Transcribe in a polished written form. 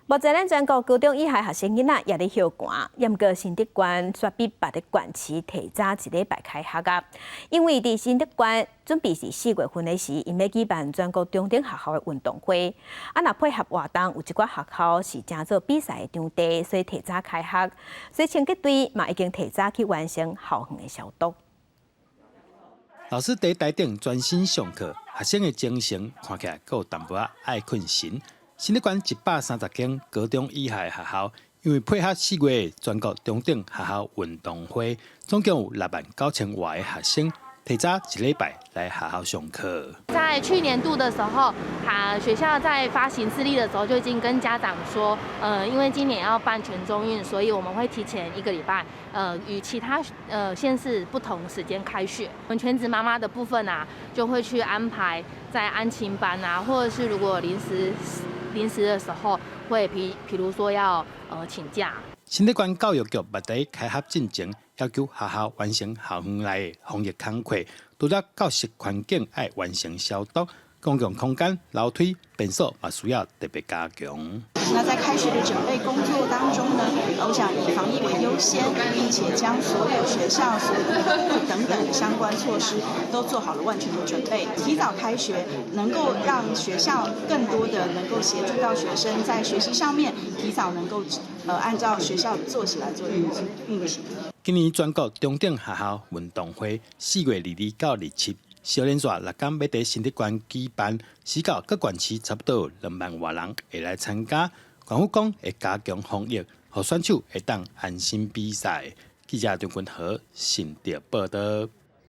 目前咱全国高中以下学生囡仔也咧休寒，严过新德县却比别的县市提早一礼拜开学啊。因为伫新德县准备是4月份的时，因要举办全国中等学校的运动会。啊，若配合活动，有一寡学校是正做比赛的场地，所以提早开学。所以清洁队嘛已经提早去完成校园的消毒。老师伫台顶专心上课，学生的精神看起来够淡薄仔爱困神。新德县130间高中以下的学校，因为配合4月全国中等学校运动会，总共有69000外的学生提早一礼拜来学校上课。在去年度的时候，学校在发行事例的时候就已经跟家长说，因为今年要办全中运，所以我们会提前1个礼拜，与其他县市不同时间开学。我们全职妈妈的部分啊，就会去安排在安亲班啊，或者是如果临时的时候，会譬如说要请假。新德县教育局目前开学进前，要求学校完成校园内的防疫工作，除了教室环境要完成消毒，公共空间、楼梯、便所也需要特别加强。那在开学的准备工作当中呢，我想以防疫为优先，并且将所有学校所有的等等的相关措施都做好了万全的准备。提早开学，能够让学校更多的能够协助到学生在学习上面提早能够按照学校的作息来做运行。今年全国中等学校运动会4月22到27。小连续6天要在新德县举办，市到各县市差不多有2万外人会来参加。县府讲会加强防疫，让选手会当安心比赛。记者张君和新德报道。